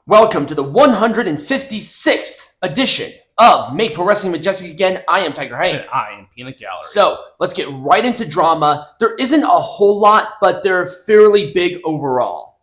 Welcome to the 156th edition of Make Pro Wrestling Majestic Again. I am Tiger Hank. And I am Peanut Gallery. So, let's get right into drama. There isn't a whole lot, but they're fairly big overall.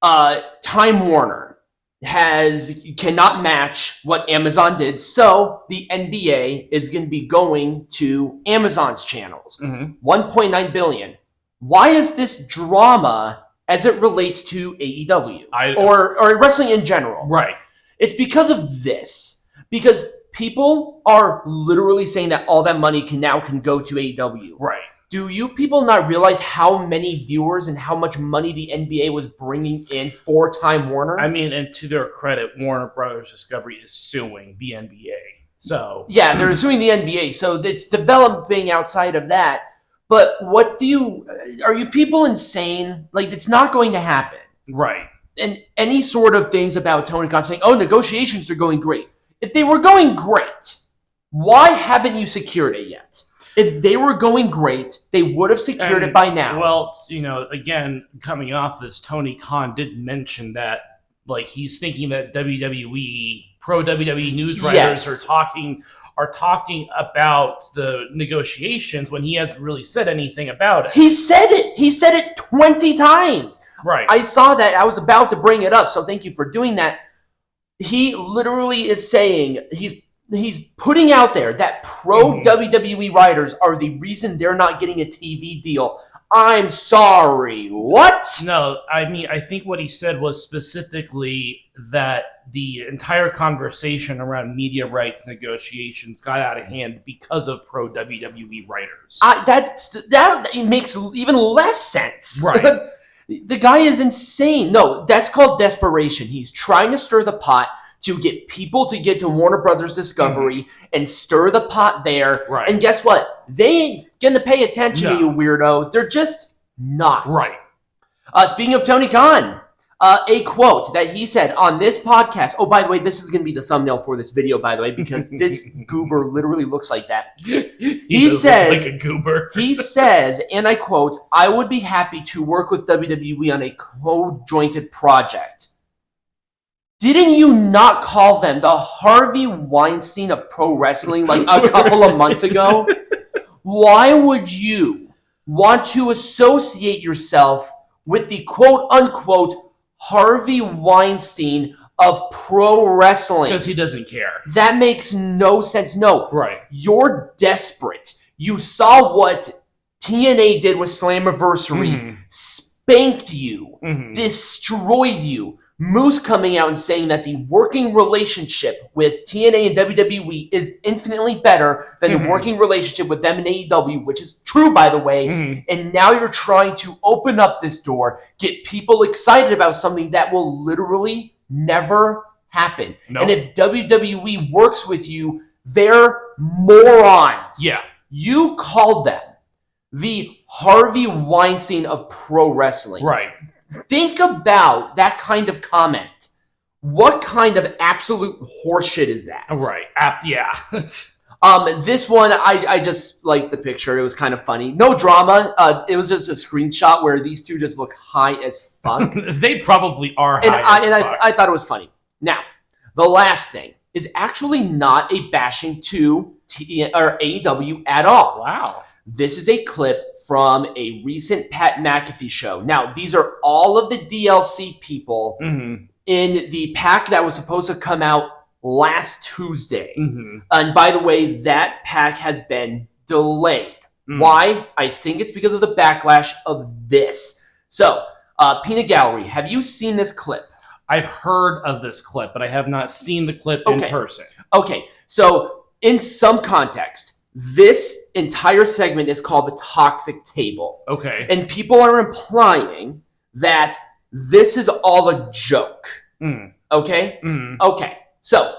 Time Warner cannot match what Amazon did, so the NBA is going to be going to Amazon's channels. $1.9 billion. Why is this drama as it relates to AEW or wrestling in general? Right. It's because of this. Because people are literally saying that all that money can go to AEW. Right. Do you people not realize how many viewers and how much money the NBA was bringing in for Time Warner? I mean, and to their credit, Warner Brothers Discovery is suing the NBA. So yeah, they're suing the NBA. So it's developing outside of that. But are you people insane? Like, it's not going to happen. Right. And any sort of things about Tony Khan saying, oh, negotiations are going great. If they were going great, why haven't you secured it yet? If they were going great, they would have secured it by now. Well, again, coming off this, Tony Khan did mention that, like, he's thinking that pro WWE news writers are talking about the negotiations when he hasn't really said anything about it. He said it. He said it 20 times. Right. I saw that. I was about to bring it up, so thank you for doing that. He literally is saying, he's putting out there that pro WWE writers are the reason they're not getting a TV deal. I'm sorry, what? No, I mean, I think what he said was specifically that the entire conversation around media rights negotiations got out of hand because of pro WWE writers. That makes even less sense. Right. The guy is insane. No, that's called desperation. He's trying to stir the pot to get people to get to Warner Brothers Discovery and stir the pot there. Right. And guess what? They ain't going to pay attention to you weirdos. They're just not. Right. Speaking of Tony Khan, a quote that he said on this podcast. Oh, by the way, this is going to be the thumbnail for this video, by the way, because this goober literally looks like that. He says, like a goober. He says, and I quote, "I would be happy to work with WWE on a co-jointed project." Didn't you not call them the Harvey Weinstein of pro wrestling like a couple of months ago? Why would you want to associate yourself with the quote-unquote Harvey Weinstein of pro wrestling? Because he doesn't care. That makes no sense. No. Right. You're desperate. You saw what TNA did with Slammiversary. Spanked you. Destroyed you. Moose coming out and saying that the working relationship with TNA and WWE is infinitely better than the working relationship with them and AEW, which is true, by the way. And now you're trying to open up this door, get people excited about something that will literally never happen. Nope. And if WWE works with you, they're morons. Yeah. You called them the Harvey Weinstein of pro wrestling. Right. Think about that kind of comment. What kind of absolute horseshit is that? Right. Yeah. This one, I just liked the picture. It was kind of funny. No drama. It was just a screenshot where these two just look high as fuck. They probably are high as fuck. I thought it was funny. Now, the last thing is actually not a bashing to AEW at all. Wow. This is a clip from a recent Pat McAfee show. Now, these are all of the DLC people in the pack that was supposed to come out last Tuesday. And by the way, that pack has been delayed. Why? I think it's because of the backlash of this. So, Peanut Gallery, have you seen this clip? I've heard of this clip, but I have not seen the clip in person. Okay, so in some context, this entire segment is called the Toxic Table. Okay. And people are implying that this is all a joke. Okay? Okay. So,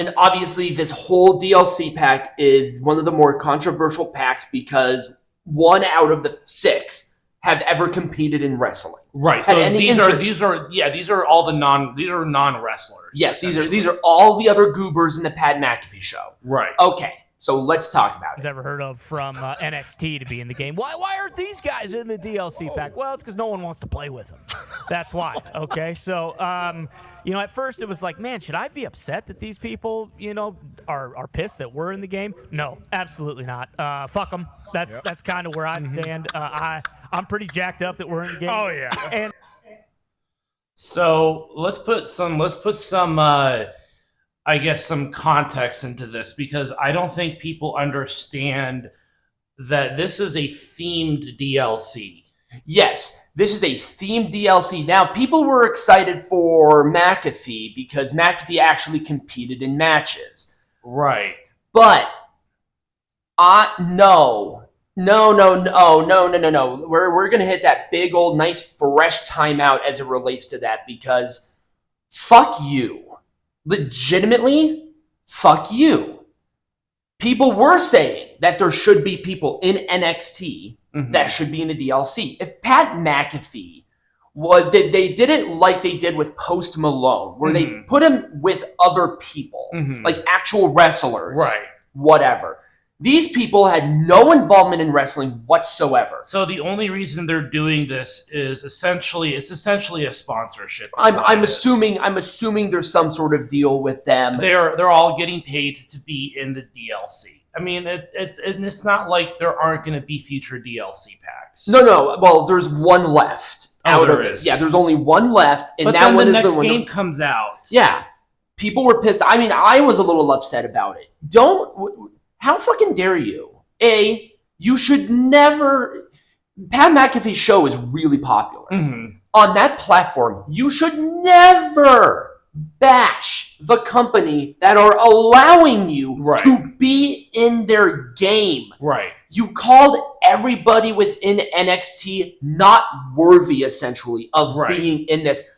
and obviously this whole DLC pack is one of the more controversial packs because 1 out of the 6 have ever competed in wrestling. Right. So these are all the non-wrestlers. Yes, these are all the other goobers in the Pat McAfee show. Right. Okay. So let's talk about it. Ever heard of from NXT to be in the game? Why aren't these guys in the DLC pack? Well, it's because no one wants to play with them. That's why. Okay, so at first it was like, man, should I be upset that these people, are pissed that we're in the game? No, absolutely not. Fuck them. That's kind of where I stand. I'm pretty jacked up that we're in the game. Oh yeah. And so let's put some I guess some context into this, because I don't think people understand that this is a themed DLC. Yes, this is a themed DLC. Now, people were excited for McAfee because McAfee actually competed in matches. Right. But no. We're gonna hit that big old nice fresh timeout as it relates to that, because fuck you. Legitimately, fuck you. People were saying that there should be people in NXT that should be in the DLC. If Pat McAfee they did it like they did with Post Malone, where they put him with other people, like actual wrestlers, right? Whatever. These people had no involvement in wrestling whatsoever. So the only reason they're doing this is essentially a sponsorship. I'm assuming there's some sort of deal with them. They're all getting paid to be in the DLC. I mean, it's not like there aren't going to be future DLC packs. No. Well, there's one left out of this. Yeah, there's only one left, and but that then one the is next the game one. comes out. Yeah, people were pissed. I mean, I was a little upset about it. How fucking dare you? You should never. Pat McAfee Show is really popular. On that platform, you should never bash the company that are allowing you to be in their game. Right. You called everybody within NXT not worthy, essentially, of being in this.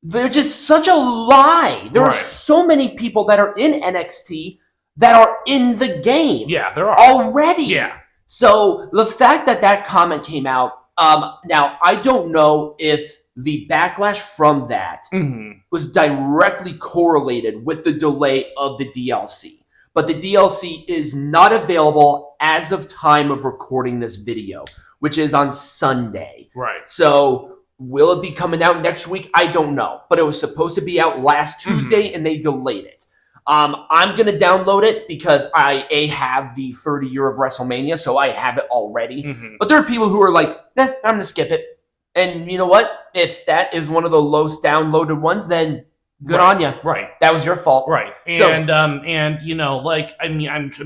They're just such a lie. There are so many people that are in NXT that are in the game. Yeah, there are. Already. Yeah. So the fact that comment came out, now I don't know if the backlash from that was directly correlated with the delay of the DLC. But the DLC is not available as of time of recording this video, which is on Sunday. Right. So will it be coming out next week? I don't know. But it was supposed to be out last Tuesday and they delayed it. I'm going to download it because I have the 30 year of WrestleMania, so I have it already. But there are people who are like, I'm going to skip it. And you know what? If that is one of the lowest downloaded ones, then good on you. Right. That was your fault. Right. And, I'm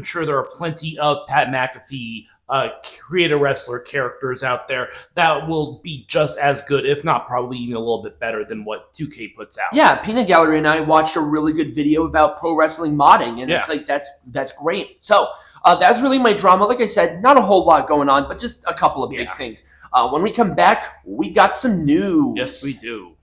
sure there are plenty of Pat McAfee creator wrestler characters out there that will be just as good, if not probably even a little bit better than what 2K puts out. Yeah, Peanut Gallery and I watched a really good video about pro wrestling modding, and it's like that's great. So that's really my drama. Like I said, not a whole lot going on, but just a couple of big things. When we come back, we got some news. Yes, we do.